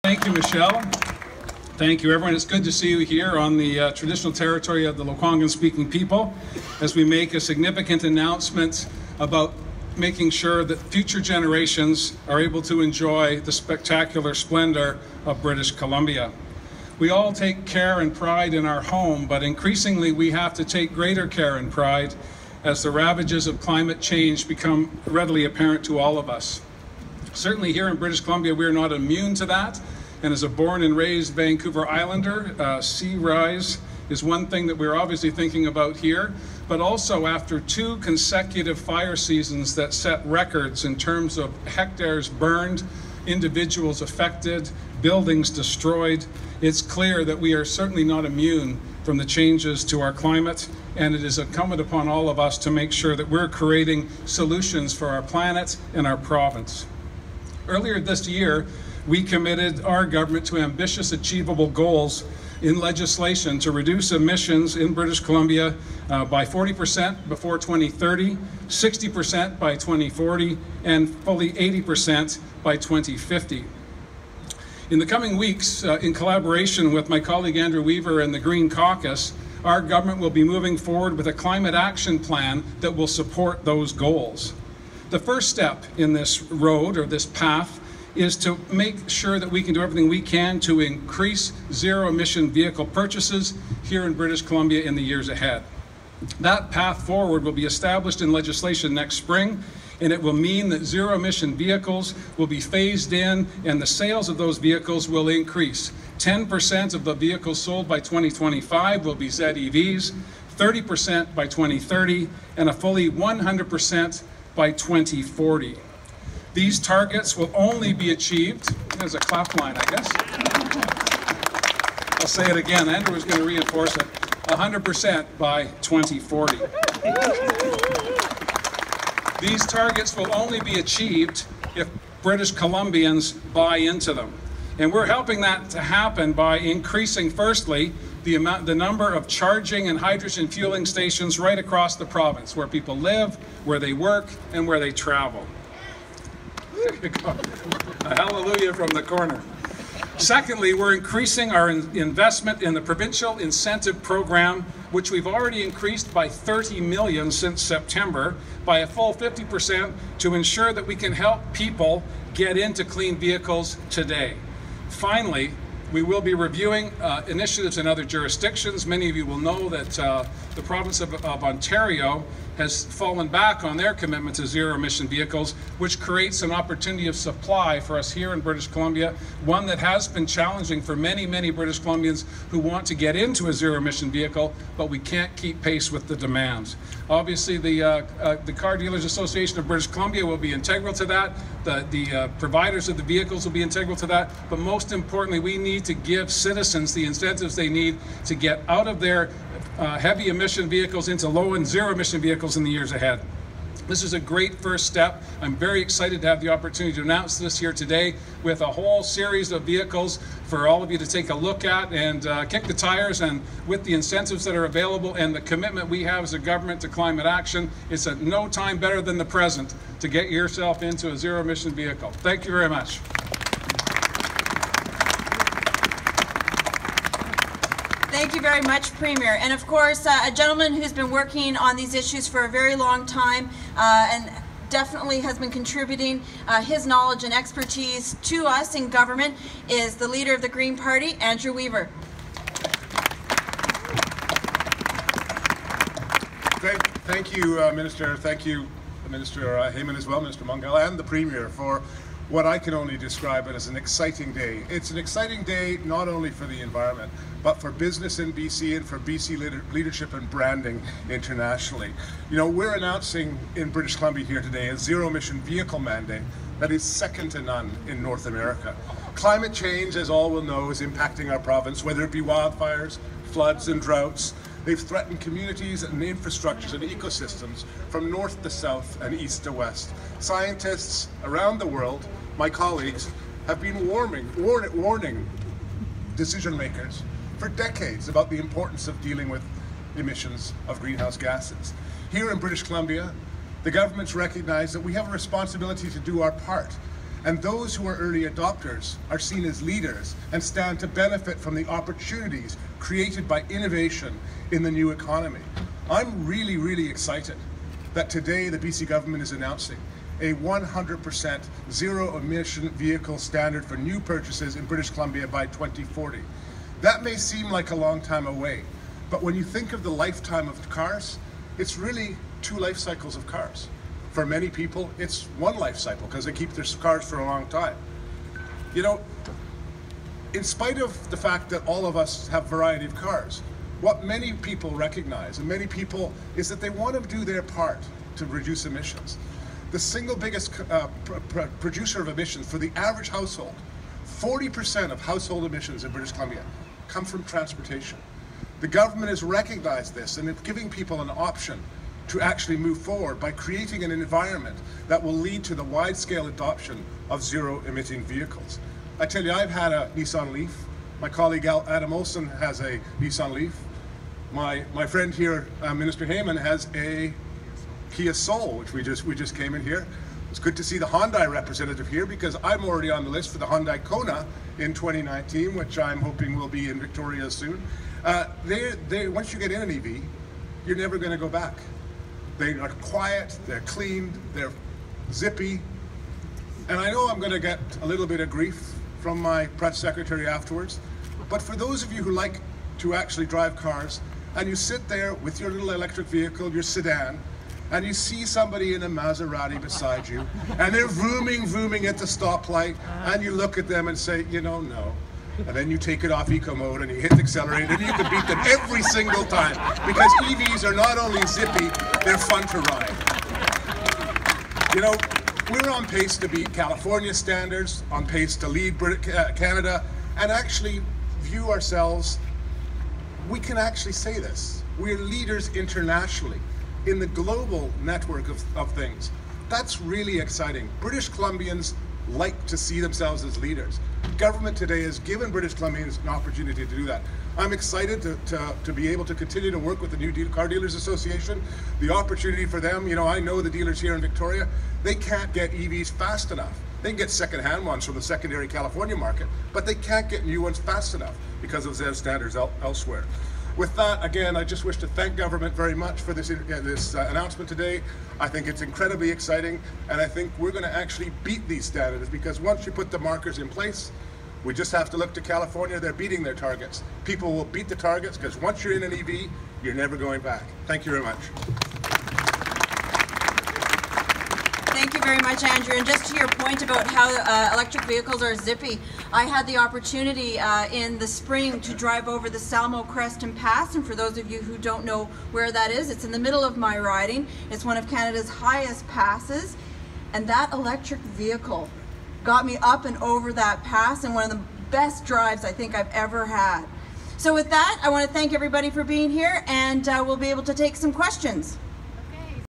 Thank you, Michelle. Thank you, everyone. It's good to see you here on the traditional territory of the Lekwungen-speaking people as we make a significant announcement about making sure that future generations are able to enjoy the spectacular splendor of British Columbia. We all take care and pride in our home, but increasingly we have to take greater care and pride as the ravages of climate change become readily apparent to all of us. Certainly here in British Columbia, we are not immune to that. And as a born and raised Vancouver Islander, sea rise is one thing that we're obviously thinking about here, but also after 2 consecutive fire seasons that set records in terms of hectares burned, individuals affected, buildings destroyed, it's clear that we are certainly not immune from the changes to our climate, and it is incumbent upon all of us to make sure that we're creating solutions for our planet and our province. Earlier this year, we committed our government to ambitious, achievable goals in legislation to reduce emissions in British Columbia by 40% before 2030, 60% by 2040, and fully 80% by 2050. In the coming weeks, in collaboration with my colleague Andrew Weaver and the Green Caucus, our government will be moving forward with a climate action plan that will support those goals. The first step in this road, or this path, is to make sure that we can do everything we can to increase zero-emission vehicle purchases here in British Columbia in the years ahead. That path forward will be established in legislation next spring, and it will mean that zero-emission vehicles will be phased in and the sales of those vehicles will increase. 10% of the vehicles sold by 2025 will be ZEVs, 30% by 2030, and a fully 100% by 2040. These targets will only be achieved, there's a clap line, I guess. I'll say it again, Andrew is going to reinforce it, 100% by 2040. These targets will only be achieved if British Columbians buy into them. And we're helping that to happen by increasing, firstly, the number of charging and hydrogen fueling stations right across the province, where people live, where they work, and where they travel. There you go. A hallelujah from the corner. Secondly, we're increasing our investment in the provincial incentive program, which we've already increased by 30 million since September, by a full 50% to ensure that we can help people get into clean vehicles today. Finally, we will be reviewing initiatives in other jurisdictions. Many of you will know that the province of Ontario has fallen back on their commitment to zero-emission vehicles, which creates an opportunity of supply for us here in British Columbia, one that has been challenging for many, many British Columbians who want to get into a zero-emission vehicle, but we can't keep pace with the demands. Obviously, the Car Dealers Association of British Columbia will be integral to that. The providers of the vehicles will be integral to that. But most importantly, we need to give citizens the incentives they need to get out of their heavy emission vehicles into low and zero emission vehicles in the years ahead. This is a great first step. I'm very excited to have the opportunity to announce this here today with a whole series of vehicles for all of you to take a look at and kick the tires, and with the incentives that are available and the commitment we have as a government to climate action, it's at no time better than the present to get yourself into a zero emission vehicle. Thank you very much. Thank you very much, Premier. And of course, a gentleman who's been working on these issues for a very long time and definitely has been contributing his knowledge and expertise to us in government is the leader of the Green Party, Andrew Weaver. Thank you, Minister. Thank you, Minister Heyman as well, Minister Mungal, and the Premier for what I can only describe it as an exciting day. It's an exciting day not only for the environment, but for business in BC and for BC leadership and branding internationally. You know, we're announcing in British Columbia here today a zero-emission vehicle mandate that is second to none in North America. Climate change, as all will know, is impacting our province, whether it be wildfires, floods and droughts. They've threatened communities and infrastructures and ecosystems from north to south and east to west. Scientists around the world, my colleagues, have been warning decision makers for decades about the importance of dealing with emissions of greenhouse gases. Here in British Columbia, the government's recognized that we have a responsibility to do our part And those who are early adopters are seen as leaders and stand to benefit from the opportunities created by innovation in the new economy. I'm really, really excited that today the BC government is announcing a 100% zero-emission vehicle standard for new purchases in British Columbia by 2040. That may seem like a long time away, but when you think of the lifetime of cars, it's really 2 life cycles of cars. For many people, it's 1 life cycle because they keep their cars for a long time. You know, in spite of the fact that all of us have a variety of cars, what many people recognize, and many people, is that they want to do their part to reduce emissions. The single biggest producer of emissions for the average household, 40% of household emissions in British Columbia come from transportation. The government has recognized this and it's giving people an option to actually move forward by creating an environment that will lead to the wide-scale adoption of zero-emitting vehicles. I tell you, I've had a Nissan Leaf. My colleague Adam Olsen has a Nissan Leaf. My friend here, Minister Heyman, has a Kia Soul, which we just came in here. It's good to see the Hyundai representative here because I'm already on the list for the Hyundai Kona in 2019, which I'm hoping will be in Victoria soon. Once you get in an EV, you're never going to go back. They are quiet, they're clean, they're zippy. And I know I'm going to get a little bit of grief from my press secretary afterwards, but for those of you who like to actually drive cars, and you sit there with your little electric vehicle, your sedan, and you see somebody in a Maserati beside you, and they're vooming at the stoplight, and you look at them and say, you know, no. And then you take it off eco mode and you hit the accelerator and you can beat them every single time because EVs are not only zippy, they're fun to ride. You know, we're on pace to beat California standards, on pace to lead Canada, and actually view ourselves, we can actually say this, we're leaders internationally in the global network of things. That's really exciting. British Columbians like to see themselves as leaders. Government today has given British Columbians an opportunity to do that. I'm excited to be able to continue to work with the new Car Dealers Association. The opportunity for them, you know, I know the dealers here in Victoria, they can't get EVs fast enough. They can get second-hand ones from the secondary California market, but they can't get new ones fast enough because of ZEV standards elsewhere. With that, again, I just wish to thank government very much for this announcement today. I think it's incredibly exciting, and I think we're going to actually beat these standards because once you put the markers in place, we just have to look to California. They're beating their targets. People will beat the targets because once you're in an EV, you're never going back. Thank you very much. Thank you very much, Andrew. And just to your point about how electric vehicles are zippy, I had the opportunity in the spring to drive over the Salmo Creston Pass, and for those of you who don't know where that is, it's in the middle of my riding. It's one of Canada's highest passes, and that electric vehicle got me up and over that pass, and one of the best drives I think I've ever had. So with that, I want to thank everybody for being here, and we'll be able to take some questions.